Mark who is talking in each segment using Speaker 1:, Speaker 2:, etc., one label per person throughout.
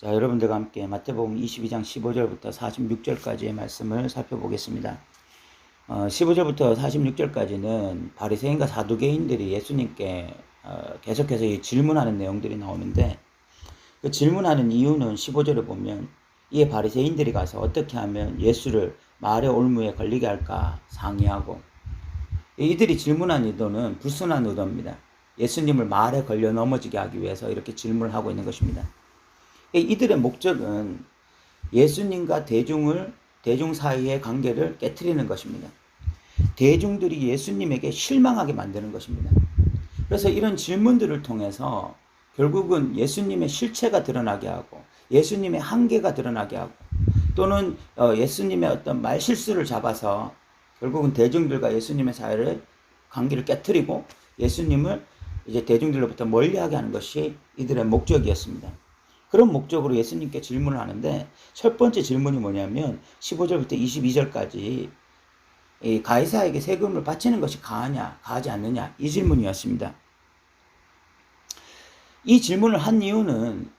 Speaker 1: 자, 여러분들과 함께 마태복음 22장 15절부터 46절까지의 말씀을 살펴보겠습니다. 15절부터 46절까지는 바리새인과 사두개인들이 예수님께 계속해서 질문하는 내용들이 나오는데, 그 질문하는 이유는 15절에 보면 이에 바리새인들이 가서 어떻게 하면 예수를 말의 올무에 걸리게 할까 상의하고, 이들이 질문한 의도는 불순한 의도입니다. 예수님을 말에 걸려 넘어지게 하기 위해서 이렇게 질문을 하고 있는 것입니다. 이들의 목적은 예수님과 대중 사이의 관계를 깨트리는 것입니다. 대중들이 예수님에게 실망하게 만드는 것입니다. 그래서 이런 질문들을 통해서 결국은 예수님의 실체가 드러나게 하고, 예수님의 한계가 드러나게 하고, 또는 예수님의 어떤 말실수를 잡아서 결국은 대중들과 예수님의 사이를 관계를 깨트리고 예수님을 이제 대중들로부터 멀리하게 하는 것이 이들의 목적이었습니다. 그런 목적으로 예수님께 질문을 하는데, 첫 번째 질문이 뭐냐면 15절부터 22절까지 가이사에게 세금을 바치는 것이 가하냐 가하지 않느냐, 이 질문이었습니다. 이 질문을 한 이유는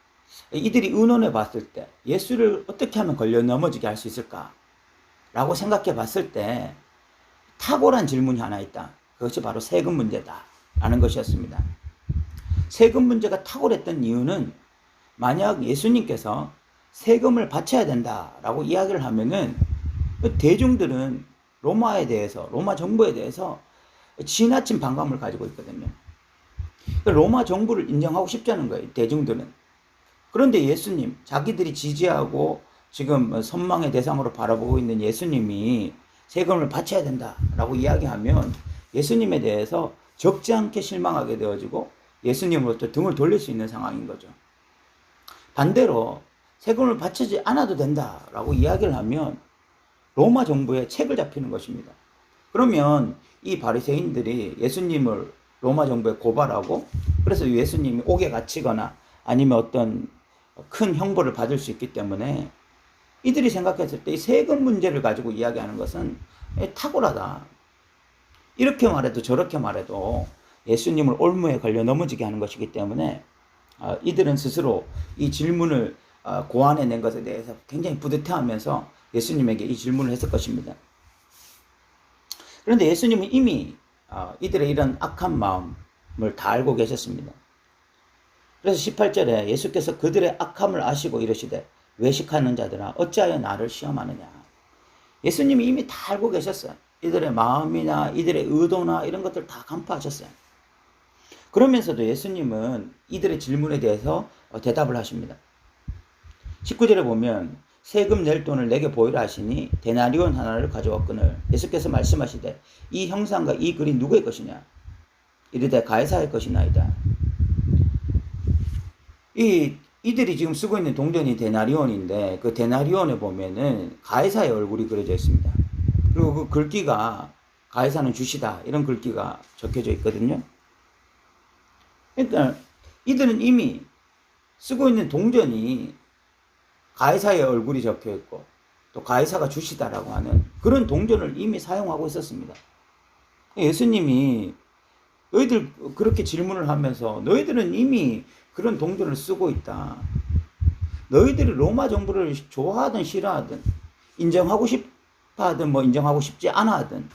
Speaker 1: 이들이 의논해 봤을 때 예수를 어떻게 하면 걸려 넘어지게 할 수 있을까 라고 생각해 봤을 때 탁월한 질문이 하나 있다. 그것이 바로 세금 문제다 라는 것이었습니다. 세금 문제가 탁월했던 이유는, 만약 예수님께서 세금을 바쳐야 된다라고 이야기를 하면은 대중들은 로마 정부에 대해서 지나친 반감을 가지고 있거든요. 로마 정부를 인정하고 싶지 않은 거예요, 대중들은. 그런데 예수님, 자기들이 지지하고 지금 선망의 대상으로 바라보고 있는 예수님이 세금을 바쳐야 된다라고 이야기하면 예수님에 대해서 적지 않게 실망하게 되어지고 예수님으로부터 등을 돌릴 수 있는 상황인 거죠. 반대로 세금을 바치지 않아도 된다라고 이야기를 하면 로마 정부에 책을 잡히는 것입니다. 그러면 이 바리새인들이 예수님을 로마 정부에 고발하고, 그래서 예수님이 옥에 갇히거나 아니면 어떤 큰 형벌을 받을 수 있기 때문에 이들이 생각했을 때 이 세금 문제를 가지고 이야기하는 것은 탁월하다. 이렇게 말해도 저렇게 말해도 예수님을 올무에 걸려 넘어지게 하는 것이기 때문에 이들은 스스로 이 질문을 고안해낸 것에 대해서 굉장히 뿌듯해하면서 예수님에게 이 질문을 했을 것입니다. 그런데 예수님은 이미 이들의 이런 악한 마음을 다 알고 계셨습니다. 그래서 18절에 예수께서 그들의 악함을 아시고 이르시되 외식하는 자들아 어찌하여 나를 시험하느냐. 예수님이 이미 다 알고 계셨어요. 이들의 마음이나 이들의 의도나 이런 것들 다 간파하셨어요. 그러면서도 예수님은 이들의 질문에 대해서 대답을 하십니다. 19절에 보면 세금 낼 돈을 내게 보이라 하시니 데나리온 하나를 가져왔거늘 예수께서 말씀하시되 이 형상과 이 글이 누구의 것이냐. 이르되 가이사의 것이나이다. 이들이 지금 쓰고 있는 동전이 데나리온인데, 그 데나리온에 보면은 가이사의 얼굴이 그려져 있습니다. 그리고 그 글귀가 가이사는 주시다, 이런 글귀가 적혀져 있거든요. 그러니까 이들은 이미 쓰고 있는 동전이 가이사의 얼굴이 적혀 있고 또 가이사가 주시다라고 하는 그런 동전을 이미 사용하고 있었습니다. 예수님이 너희들 그렇게 질문을 하면서 너희들은 이미 그런 동전을 쓰고 있다. 너희들이 로마 정부를 좋아하든 싫어하든 인정하고 싶다 하든 인정하고 싶지 않아 하든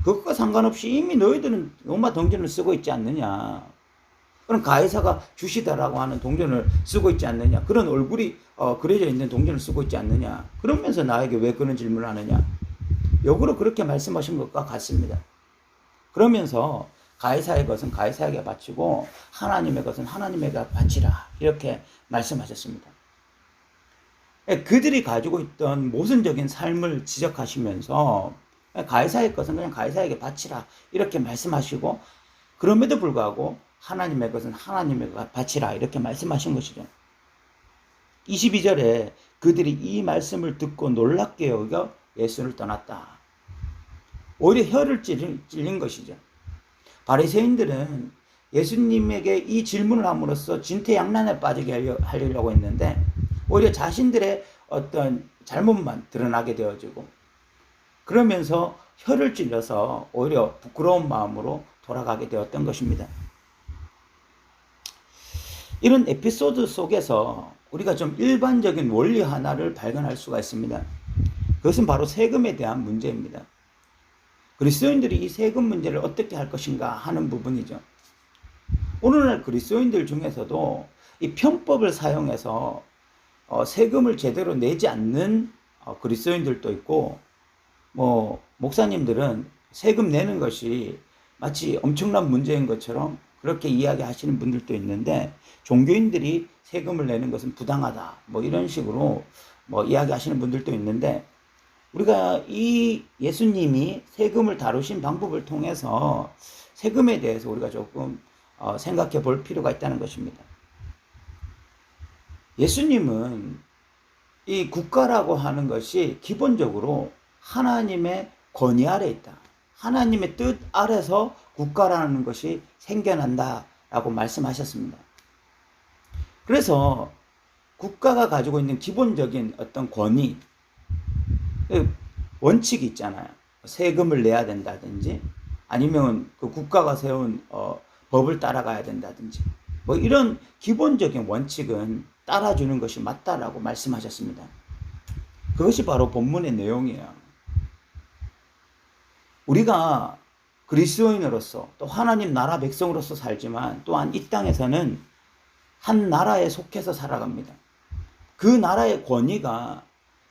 Speaker 1: 그것과 상관없이 이미 너희들은 로마 동전을 쓰고 있지 않느냐. 그럼 가이사가 주시다라고 하는 동전을 쓰고 있지 않느냐. 그런 얼굴이 그려져 있는 동전을 쓰고 있지 않느냐. 그러면서 나에게 왜 그런 질문을 하느냐. 역으로 그렇게 말씀하신 것과 같습니다. 그러면서 가이사의 것은 가이사에게 바치고 하나님의 것은 하나님에게 바치라, 이렇게 말씀하셨습니다. 그들이 가지고 있던 모순적인 삶을 지적하시면서 가이사의 것은 그냥 가이사에게 바치라, 이렇게 말씀하시고, 그럼에도 불구하고 하나님의 것은 하나님에게 바치라, 이렇게 말씀하신 것이죠. 22절에 그들이 이 말씀을 듣고 놀랍게 여겨 예수를 떠났다. 오히려 혀를 찔린 것이죠. 바리새인들은 예수님에게 이 질문을 함으로써 진퇴양난에 빠지게 하려고 했는데 오히려 자신들의 어떤 잘못만 드러나게 되어지고, 그러면서 혀를 찔려서 오히려 부끄러운 마음으로 돌아가게 되었던 것입니다. 이런 에피소드 속에서 우리가 좀 일반적인 원리 하나를 발견할 수가 있습니다. 그것은 바로 세금에 대한 문제입니다. 그리스도인들이 이 세금 문제를 어떻게 할 것인가 하는 부분이죠. 오늘날 그리스도인들 중에서도 이 편법을 사용해서 세금을 제대로 내지 않는 그리스도인들도 있고, 목사님들은 세금 내는 것이 마치 엄청난 문제인 것처럼 그렇게 이야기하시는 분들도 있는데, 종교인들이 세금을 내는 것은 부당하다 이런 식으로 이야기하시는 분들도 있는데, 우리가 이 예수님이 세금을 다루신 방법을 통해서 세금에 대해서 우리가 조금 생각해 볼 필요가 있다는 것입니다. 예수님은 이 국가라고 하는 것이 기본적으로 하나님의 권위 아래 있다. 하나님의 뜻 아래서 국가라는 것이 생겨난다라고 말씀하셨습니다. 그래서 국가가 가지고 있는 기본적인 어떤 권위, 원칙이 있잖아요. 세금을 내야 된다든지, 아니면 그 국가가 세운 법을 따라가야 된다든지, 이런 기본적인 원칙은 따라주는 것이 맞다라고 말씀하셨습니다. 그것이 바로 본문의 내용이에요. 우리가 그리스도인으로서 또 하나님 나라 백성으로서 살지만, 또한 이 땅에서는 한 나라에 속해서 살아갑니다. 그 나라의 권위가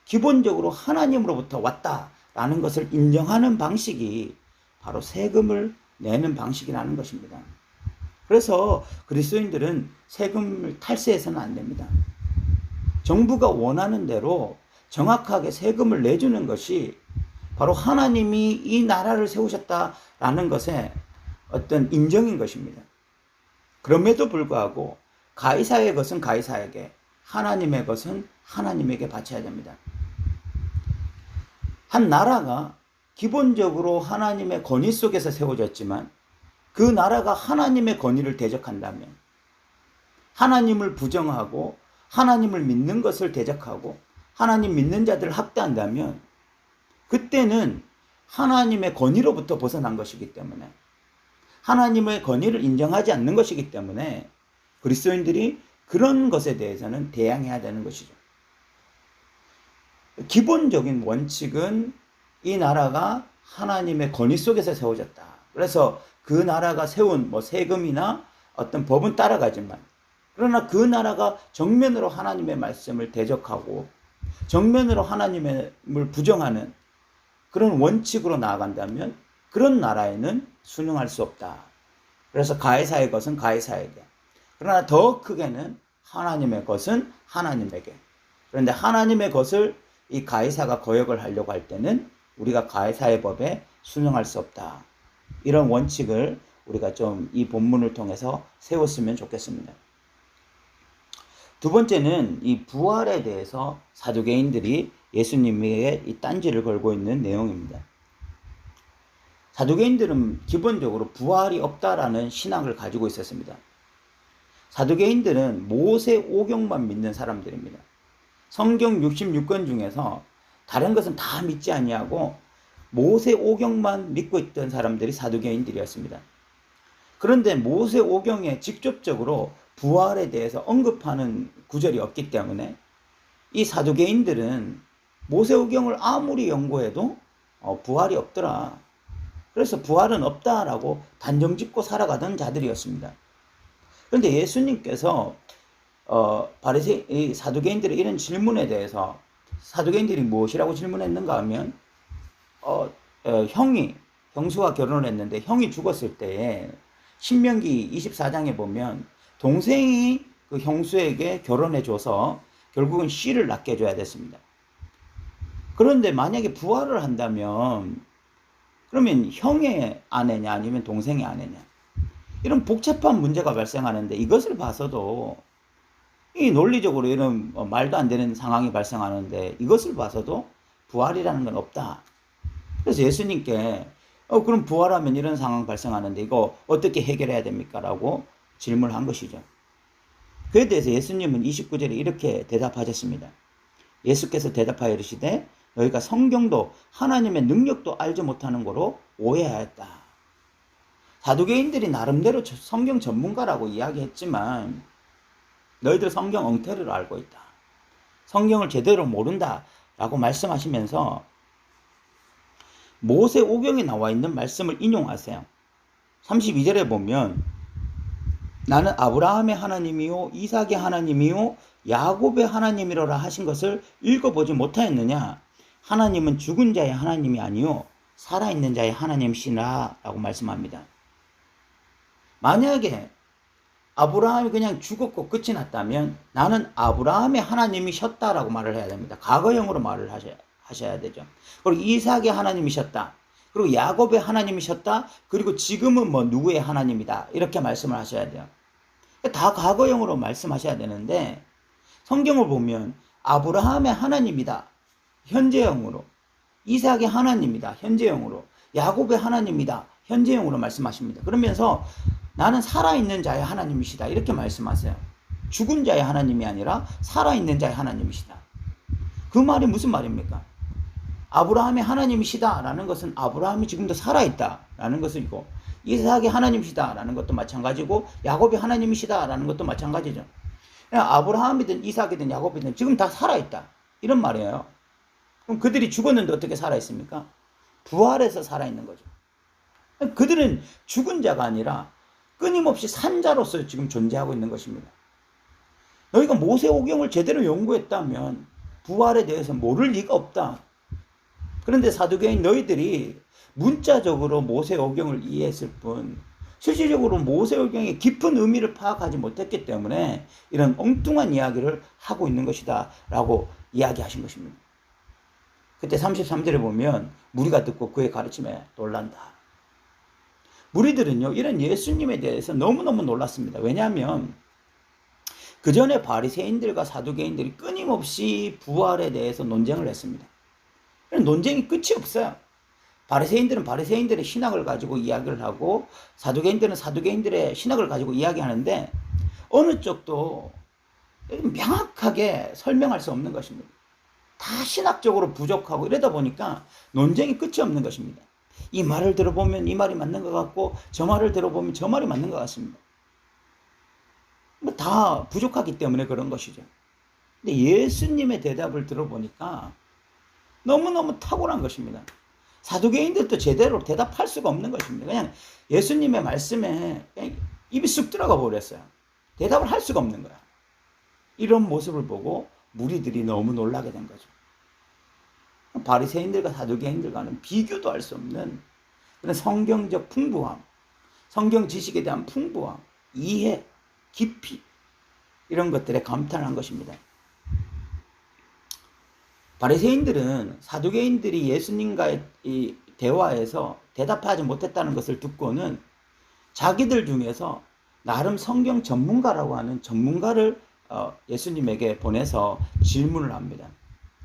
Speaker 1: 기본적으로 하나님으로부터 왔다라는 것을 인정하는 방식이 바로 세금을 내는 방식이라는 것입니다. 그래서 그리스도인들은 세금을 탈세해서는 안 됩니다. 정부가 원하는 대로 정확하게 세금을 내주는 것이 바로 하나님이 이 나라를 세우셨다라는 것의 어떤 인정인 것입니다. 그럼에도 불구하고 가이사의 것은 가이사에게, 하나님의 것은 하나님에게 바쳐야 됩니다. 한 나라가 기본적으로 하나님의 권위 속에서 세워졌지만, 그 나라가 하나님의 권위를 대적한다면, 하나님을 부정하고 하나님을 믿는 것을 대적하고 하나님 믿는 자들을 학대한다면, 그때는 하나님의 권위로부터 벗어난 것이기 때문에, 하나님의 권위를 인정하지 않는 것이기 때문에 그리스도인들이 그런 것에 대해서는 대항해야 되는 것이죠. 기본적인 원칙은 이 나라가 하나님의 권위 속에서 세워졌다. 그래서 그 나라가 세운 세금이나 어떤 법은 따라가지만, 그러나 그 나라가 정면으로 하나님의 말씀을 대적하고 정면으로 하나님을 부정하는 그런 원칙으로 나아간다면 그런 나라에는 순응할 수 없다. 그래서 가이사의 것은 가이사에게, 그러나 더 크게는 하나님의 것은 하나님에게. 그런데 하나님의 것을 이 가이사가 거역을 하려고 할 때는 우리가 가이사의 법에 순응할 수 없다. 이런 원칙을 우리가 좀 이 본문을 통해서 세웠으면 좋겠습니다. 두 번째는 이 부활에 대해서 사두개인들이 예수님에게 이 딴지를 걸고 있는 내용입니다. 사두개인들은 기본적으로 부활이 없다라는 신앙을 가지고 있었습니다. 사두개인들은 모세 오경만 믿는 사람들입니다. 성경 66권 중에서 다른 것은 다 믿지 아니하고 모세 오경만 믿고 있던 사람들이 사두개인들이었습니다. 그런데 모세 오경에 직접적으로 부활에 대해서 언급하는 구절이 없기 때문에 이 사두개인들은 모세 오경을 아무리 연구해도 부활이 없더라. 그래서 부활은 없다라고 단정짓고 살아가던 자들이었습니다. 그런데 예수님께서 이 사두개인들의 이런 질문에 대해서, 사두개인들이 무엇이라고 질문했는가 하면, 형수와 결혼을 했는데 형이 죽었을 때에 신명기 24장에 보면 동생이 그 형수에게 결혼해줘서 결국은 씨를 낳게 해줘야 됐습니다. 그런데 만약에 부활을 한다면 그러면 형의 아내냐 아니면 동생의 아내냐, 이런 복잡한 문제가 발생하는데, 이것을 봐서도 이 논리적으로 이런 말도 안 되는 상황이 발생하는데 이것을 봐서도 부활이라는 건 없다. 그래서 예수님께 그럼 부활하면 이런 상황 발생하는데 이거 어떻게 해결해야 됩니까? 라고 질문을 한 것이죠. 그에 대해서 예수님은 29절에 이렇게 대답하셨습니다. 예수께서 대답하여 이르시되 너희가 성경도 하나님의 능력도 알지 못하는 거로 오해하였다. 사두개인들이 나름대로 성경 전문가라고 이야기했지만 너희들 성경 엉터리로 알고 있다. 성경을 제대로 모른다. 라고 말씀하시면서 모세오경에 나와 있는 말씀을 인용하세요. 32절에 보면 나는 아브라함의 하나님이요 이삭의 하나님이요 야곱의 하나님이로라 하신 것을 읽어보지 못하였느냐. 하나님은 죽은 자의 하나님이 아니요 살아있는 자의 하나님이시라 라고 말씀합니다. 만약에 아브라함이 그냥 죽었고 끝이 났다면 나는 아브라함의 하나님이셨다라고 말을 해야 됩니다. 과거형으로 말을 하셔야 되죠. 그리고 이삭의 하나님이셨다. 그리고 야곱의 하나님이셨다. 그리고 지금은 뭐 누구의 하나님이다. 이렇게 말씀을 하셔야 돼요. 다 과거형으로 말씀하셔야 되는데 성경을 보면 아브라함의 하나님이다. 현재형으로. 이삭의 하나님이다. 현재형으로. 야곱의 하나님이다. 현재형으로 말씀하십니다. 그러면서 나는 살아있는 자의 하나님이시다. 이렇게 말씀하세요. 죽은 자의 하나님이 아니라 살아있는 자의 하나님이시다. 그 말이 무슨 말입니까? 아브라함의 하나님이시다 라는 것은 아브라함이 지금도 살아있다 라는 것이고 이삭의 하나님이시다 라는 것도 마찬가지고 야곱의 하나님이시다 라는 것도 마찬가지죠. 아브라함이든 이삭이든 야곱이든 지금 다 살아있다 이런 말이에요. 그럼 그들이 죽었는데 어떻게 살아있습니까? 부활해서 살아있는 거죠. 그들은 죽은 자가 아니라 끊임없이 산 자로서 지금 존재하고 있는 것입니다. 너희가 모세오경을 제대로 연구했다면 부활에 대해서 모를 리가 없다. 그런데 사두개인 너희들이 문자적으로 모세오경을 이해했을 뿐 실질적으로 모세오경의 깊은 의미를 파악하지 못했기 때문에 이런 엉뚱한 이야기를 하고 있는 것이다 라고 이야기하신 것입니다. 그때 33절에 보면 무리가 듣고 그의 가르침에 놀란다. 무리들은요 이런 예수님에 대해서 너무너무 놀랐습니다. 왜냐하면 그 전에 바리새인들과 사두개인들이 끊임없이 부활에 대해서 논쟁을 했습니다. 논쟁이 끝이 없어요. 바리새인들은 바리새인들의 신학을 가지고 이야기를 하고 사두개인들은 사두개인들의 신학을 가지고 이야기하는데 어느 쪽도 명확하게 설명할 수 없는 것입니다. 다 신학적으로 부족하고 이러다 보니까 논쟁이 끝이 없는 것입니다. 이 말을 들어보면 이 말이 맞는 것 같고 저 말을 들어보면 저 말이 맞는 것 같습니다. 다 부족하기 때문에 그런 것이죠. 근데 예수님의 대답을 들어보니까 너무너무 탁월한 것입니다. 사두개인들도 제대로 대답할 수가 없는 것입니다. 그냥 예수님의 말씀에 그냥 입이 쑥 들어가 버렸어요. 대답을 할 수가 없는 거야. 이런 모습을 보고 무리들이 너무 놀라게 된 거죠. 바리새인들과 사두개인들과는 비교도 할 수 없는 그런 성경적 풍부함, 성경 지식에 대한 풍부함, 이해, 깊이 이런 것들에 감탄한 것입니다. 바리새인들은 사두개인들이 예수님과의 이 대화에서 대답하지 못했다는 것을 듣고는 자기들 중에서 나름 성경 전문가라고 하는 전문가를 예수님에게 보내서 질문을 합니다.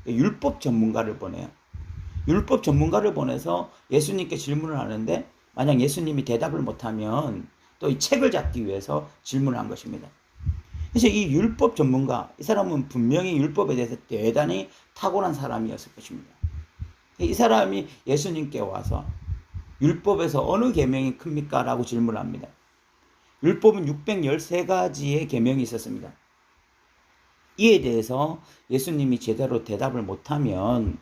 Speaker 1: 율법 전문가를 보내요. 율법 전문가를 보내서 예수님께 질문을 하는데 만약 예수님이 대답을 못하면 또 이 책을 잡기 위해서 질문을 한 것입니다. 그래서 이 율법 전문가, 이 사람은 분명히 율법에 대해서 대단히 탁월한 사람이었을 것입니다. 이 사람이 예수님께 와서 율법에서 어느 계명이 큽니까? 라고 질문을 합니다. 율법은 613가지의 계명이 있었습니다. 이에 대해서 예수님이 제대로 대답을 못하면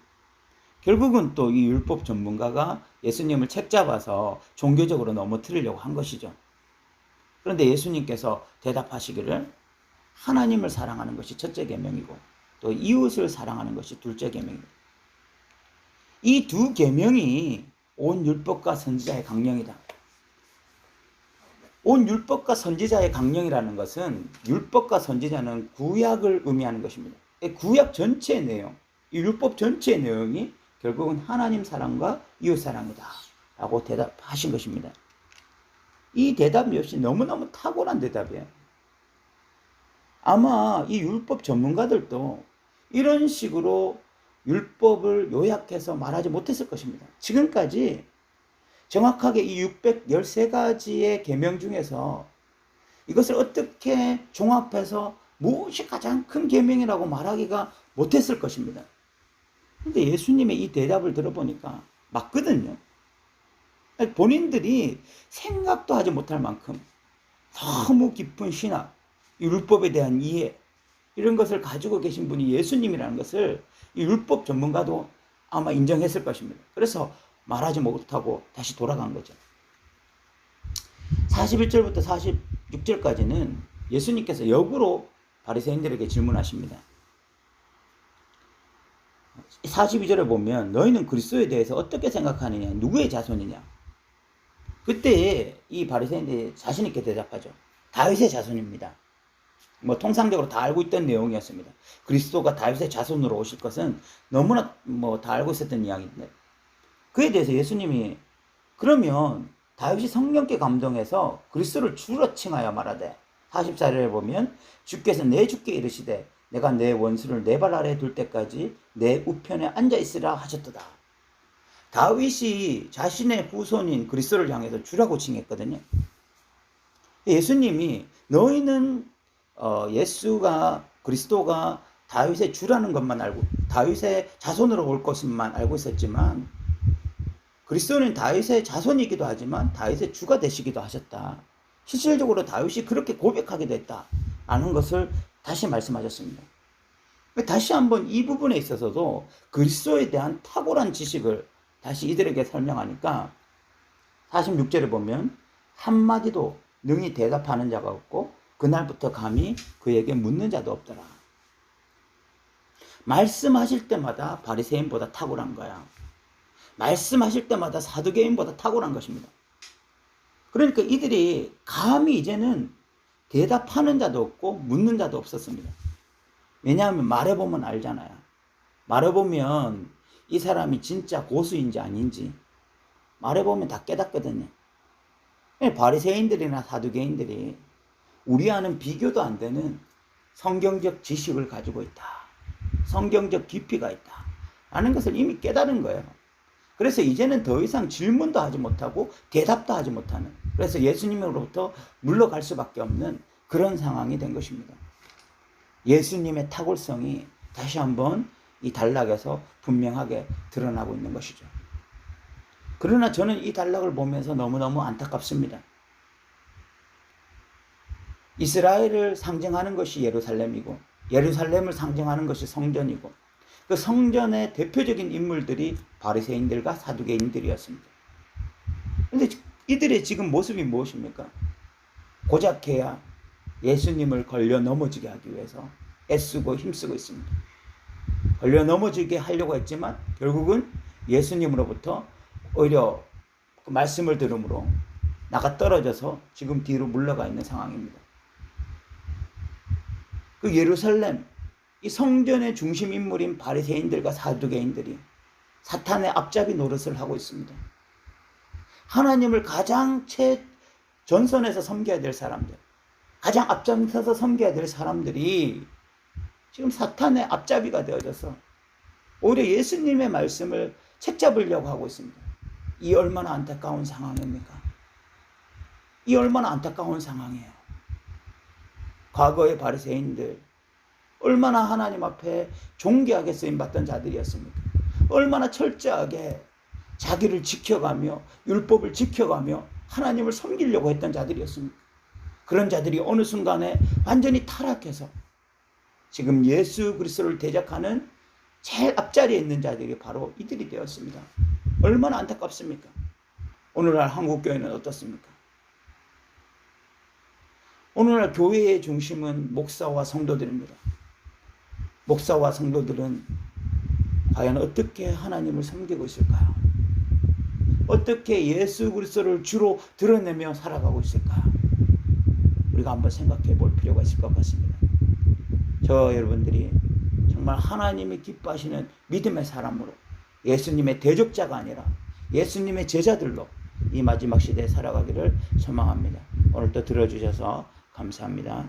Speaker 1: 결국은 또 이 율법 전문가가 예수님을 책잡아서 종교적으로 넘어뜨리려고 한 것이죠. 그런데 예수님께서 대답하시기를 하나님을 사랑하는 것이 첫째 계명이고 또 이웃을 사랑하는 것이 둘째 계명입니다. 이 두 계명이 온 율법과 선지자의 강령이다. 온 율법과 선지자의 강령이라는 것은 율법과 선지자는 구약을 의미하는 것입니다. 구약 전체의 내용, 이 율법 전체의 내용이 결국은 하나님 사랑과 이웃 사랑이다 라고 대답하신 것입니다. 이 대답 역시 너무너무 탁월한 대답이에요. 아마 이 율법 전문가들도 이런 식으로 율법을 요약해서 말하지 못했을 것입니다. 지금까지 정확하게 이 613가지의 계명 중에서 이것을 어떻게 종합해서 무엇이 가장 큰 계명이라고 말하기가 못했을 것입니다. 근데 예수님의 이 대답을 들어보니까 맞거든요. 본인들이 생각도 하지 못할 만큼 너무 깊은 신학, 율법에 대한 이해, 이런 것을 가지고 계신 분이 예수님이라는 것을 이 율법 전문가도 아마 인정했을 것입니다. 그래서 말하지 못하고 다시 돌아간 거죠. 41절부터 46절까지는 예수님께서 역으로 바리새인들에게 질문하십니다. 42절에 보면 너희는 그리스도에 대해서 어떻게 생각하느냐, 누구의 자손이냐. 그때 이 바리새인들이 자신 있게 대답하죠. 다윗의 자손입니다. 뭐 통상적으로 다 알고 있던 내용이었습니다. 그리스도가 다윗의 자손으로 오실 것은 너무나 뭐 다 알고 있었던 이야기인데, 그에 대해서 예수님이 그러면 다윗이 성령께 감동해서 그리스도를 주로 칭하여 말하되, 44절에 보면 주께서 내 주께 이르시되 내가 내 원수를 내 발 아래에 둘 때까지 내 우편에 앉아 있으라 하셨도다. 다윗이 자신의 후손인 그리스도를 향해서 주라고 칭했거든요. 예수님이 너희는 예수가 그리스도가 다윗의 주라는 것만 알고 다윗의 자손으로 올 것만 알고 있었지만, 그리스도는 다윗의 자손이기도 하지만 다윗의 주가 되시기도 하셨다. 실질적으로 다윗이 그렇게 고백하기도 했다라는 것을 다시 말씀하셨습니다. 다시 한번 이 부분에 있어서도 그리스도에 대한 탁월한 지식을 다시 이들에게 설명하니까 46절에 보면 한마디도 능히 대답하는 자가 없고 그날부터 감히 그에게 묻는 자도 없더라. 말씀하실 때마다 바리새인보다 탁월한 거야. 말씀하실 때마다 사두개인보다 탁월한 것입니다. 그러니까 이들이 감히 이제는 대답하는 자도 없고 묻는 자도 없었습니다. 왜냐하면 말해보면 알잖아요. 말해보면 이 사람이 진짜 고수인지 아닌지 말해보면 다 깨닫거든요. 바리새인들이나 사두개인들이 우리와는 비교도 안 되는 성경적 지식을 가지고 있다, 성경적 깊이가 있다 라는 것을 이미 깨달은 거예요. 그래서 이제는 더 이상 질문도 하지 못하고 대답도 하지 못하는, 그래서 예수님으로부터 물러갈 수밖에 없는 그런 상황이 된 것입니다. 예수님의 탁월성이 다시 한번 이 단락에서 분명하게 드러나고 있는 것이죠. 그러나 저는 이 단락을 보면서 너무너무 안타깝습니다. 이스라엘을 상징하는 것이 예루살렘이고, 예루살렘을 상징하는 것이 성전이고, 그 성전의 대표적인 인물들이 바리새인들과 사두개인들이었습니다. 그런데 이들의 지금 모습이 무엇입니까? 고작해야 예수님을 걸려 넘어지게 하기 위해서 애쓰고 힘쓰고 있습니다. 걸려 넘어지게 하려고 했지만 결국은 예수님으로부터 오히려 그 말씀을 들음으로 나가 떨어져서 지금 뒤로 물러가 있는 상황입니다. 그 예루살렘, 이 성전의 중심 인물인 바리새인들과 사두개인들이 사탄의 앞잡이 노릇을 하고 있습니다. 하나님을 가장 최전선에서 섬겨야 될 사람들, 가장 앞장서서 섬겨야 될 사람들이 지금 사탄의 앞잡이가 되어져서 오히려 예수님의 말씀을 책잡으려고 하고 있습니다. 이 얼마나 안타까운 상황입니까? 이 얼마나 안타까운 상황이에요. 과거의 바리새인들 얼마나 하나님 앞에 존귀하게 쓰임받던 자들이었습니까? 얼마나 철저하게 자기를 지켜가며 율법을 지켜가며 하나님을 섬기려고 했던 자들이었습니다. 그런 자들이 어느 순간에 완전히 타락해서 지금 예수 그리스도를 대적하는 제일 앞자리에 있는 자들이 바로 이들이 되었습니다. 얼마나 안타깝습니까? 오늘날 한국교회는 어떻습니까? 오늘날 교회의 중심은 목사와 성도들입니다. 목사와 성도들은 과연 어떻게 하나님을 섬기고 있을까요? 어떻게 예수 그리스도를 주로 드러내며 살아가고 있을까요? 우리가 한번 생각해 볼 필요가 있을 것 같습니다. 저 여러분들이 정말 하나님이 기뻐하시는 믿음의 사람으로, 예수님의 대적자가 아니라 예수님의 제자들로 이 마지막 시대에 살아가기를 소망합니다. 오늘도 들어주셔서 감사합니다.